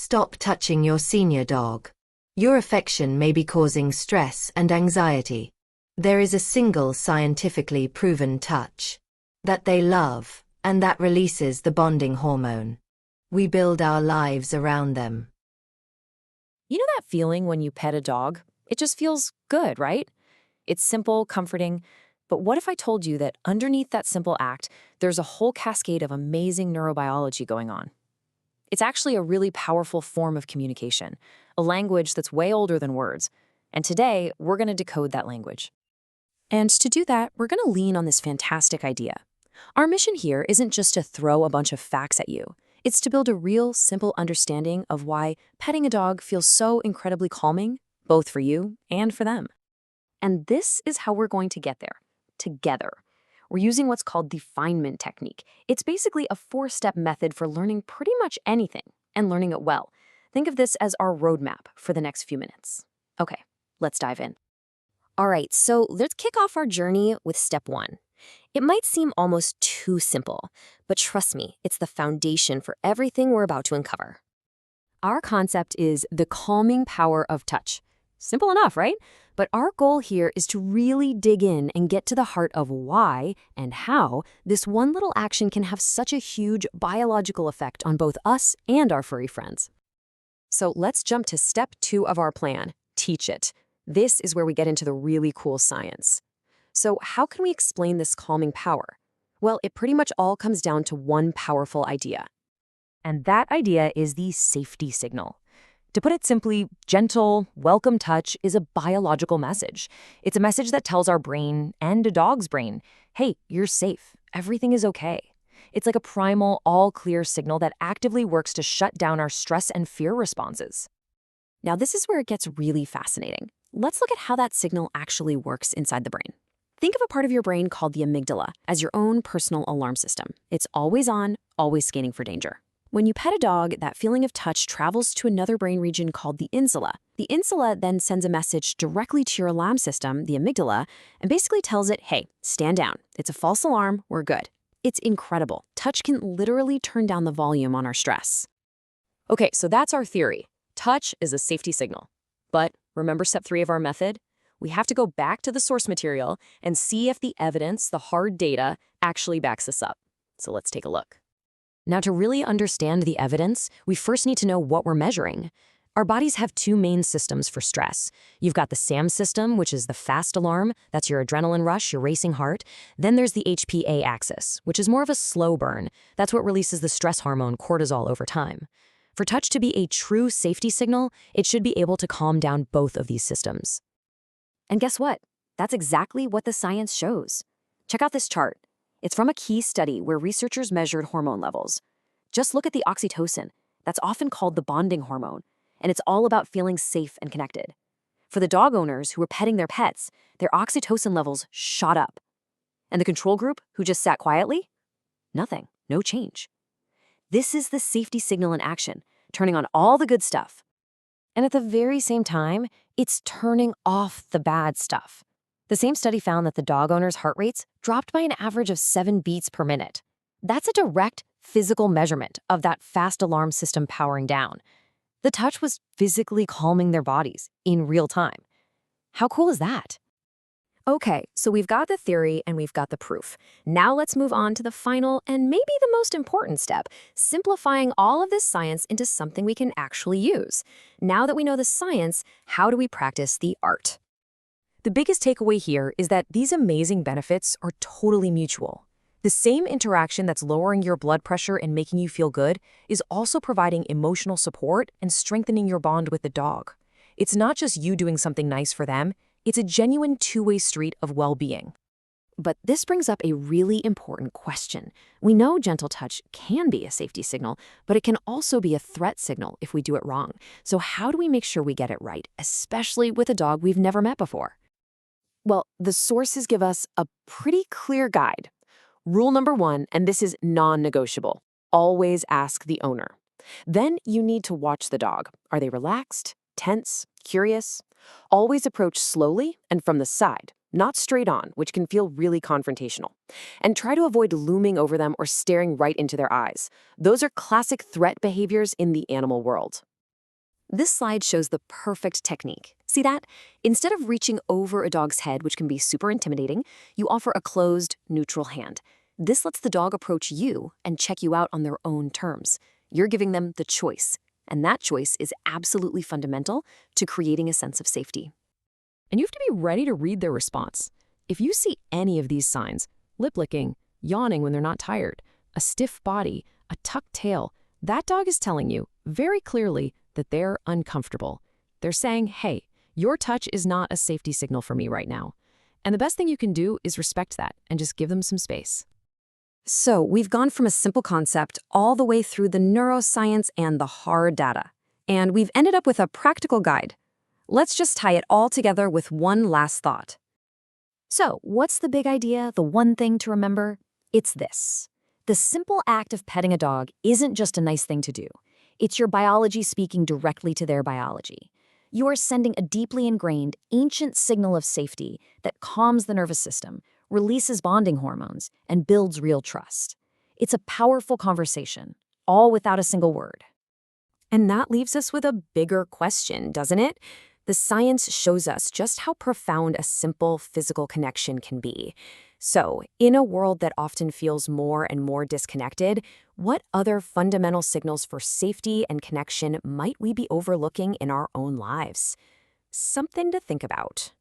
Stop touching your senior dog. Your affection may be causing stress and anxiety. There is a single scientifically proven touch that they love, and that releases the bonding hormone. We build our lives around them. You know that feeling when you pet a dog? It just feels good, right? It's simple, comforting. But what if I told you that underneath that simple act, there's a whole cascade of amazing neurobiology going on? It's actually a really powerful form of communication, a language that's way older than words. And today, we're going to decode that language. And to do that, we're going to lean on this fantastic idea. Our mission here isn't just to throw a bunch of facts at you. It's to build a real, simple understanding of why petting a dog feels so incredibly calming, both for you and for them. And this is how we're going to get there, together. We're using what's called the Feynman technique. It's basically a 4-step method for learning pretty much anything and learning it well. Think of this as our roadmap for the next few minutes. Okay, let's dive in. All right, so let's kick off our journey with step 1. It might seem almost too simple, but trust me, it's the foundation for everything we're about to uncover. Our concept is the calming power of touch. Simple enough, right? But our goal here is to really dig in and get to the heart of why and how this one little action can have such a huge biological effect on both us and our furry friends. So let's jump to step 2 of our plan, teach it. This is where we get into the really cool science. So how can we explain this calming power? Well, it pretty much all comes down to one powerful idea. And that idea is the safety signal. To put it simply, gentle, welcome touch is a biological message. It's a message that tells our brain and a dog's brain, hey, you're safe, everything is okay. It's like a primal, all-clear signal that actively works to shut down our stress and fear responses. Now, this is where it gets really fascinating. Let's look at how that signal actually works inside the brain. Think of a part of your brain called the amygdala as your own personal alarm system. It's always on, always scanning for danger. When you pet a dog, that feeling of touch travels to another brain region called the insula. The insula then sends a message directly to your alarm system, the amygdala, and basically tells it, hey, stand down. It's a false alarm, we're good. It's incredible. Touch can literally turn down the volume on our stress. Okay, so that's our theory. Touch is a safety signal. But remember step 3 of our method? We have to go back to the source material and see if the evidence, the hard data, actually backs this up. So let's take a look. Now, to really understand the evidence, we first need to know what we're measuring. Our bodies have 2 main systems for stress. You've got the SAM system, which is the fast alarm. That's your adrenaline rush, your racing heart. Then there's the HPA axis, which is more of a slow burn. That's what releases the stress hormone cortisol over time. For touch to be a true safety signal, it should be able to calm down both of these systems. And guess what? That's exactly what the science shows. Check out this chart. It's from a key study where researchers measured hormone levels. Just look at the oxytocin. That's often called the bonding hormone, and it's all about feeling safe and connected. For the dog owners who were petting their pets, their oxytocin levels shot up. And the control group, who just sat quietly? Nothing, no change. This is the safety signal in action, turning on all the good stuff. And at the very same time, it's turning off the bad stuff. The same study found that the dog owners' heart rates dropped by an average of 7 beats per minute. That's a direct physical measurement of that fast alarm system powering down. The touch was physically calming their bodies in real time. How cool is that? Okay, so we've got the theory and we've got the proof. Now let's move on to the final and maybe the most important step, simplifying all of this science into something we can actually use. Now that we know the science, how do we practice the art? The biggest takeaway here is that these amazing benefits are totally mutual. The same interaction that's lowering your blood pressure and making you feel good is also providing emotional support and strengthening your bond with the dog. It's not just you doing something nice for them, it's a genuine two-way street of well-being. But this brings up a really important question. We know gentle touch can be a safety signal, but it can also be a threat signal if we do it wrong. So how do we make sure we get it right, especially with a dog we've never met before? Well, the sources give us a pretty clear guide. Rule number 1, and this is non-negotiable, always ask the owner. Then you need to watch the dog. Are they relaxed, tense, curious? Always approach slowly and from the side, not straight on, which can feel really confrontational. And try to avoid looming over them or staring right into their eyes. Those are classic threat behaviors in the animal world. This slide shows the perfect technique. See that? Instead of reaching over a dog's head, which can be super intimidating, you offer a closed, neutral hand. This lets the dog approach you and check you out on their own terms. You're giving them the choice, and that choice is absolutely fundamental to creating a sense of safety. And you have to be ready to read their response. If you see any of these signs, lip licking, yawning when they're not tired, a stiff body, a tucked tail, that dog is telling you very clearly that they're uncomfortable. They're saying, hey, your touch is not a safety signal for me right now. And the best thing you can do is respect that and just give them some space. So we've gone from a simple concept all the way through the neuroscience and the hard data. And we've ended up with a practical guide. Let's just tie it all together with one last thought. So what's the big idea, the one thing to remember? It's this. The simple act of petting a dog isn't just a nice thing to do. It's your biology speaking directly to their biology. You are sending a deeply ingrained, ancient signal of safety that calms the nervous system, releases bonding hormones, and builds real trust. It's a powerful conversation, all without a single word. And that leaves us with a bigger question, doesn't it? The science shows us just how profound a simple physical connection can be. So, in a world that often feels more and more disconnected, what other fundamental signals for safety and connection might we be overlooking in our own lives? Something to think about.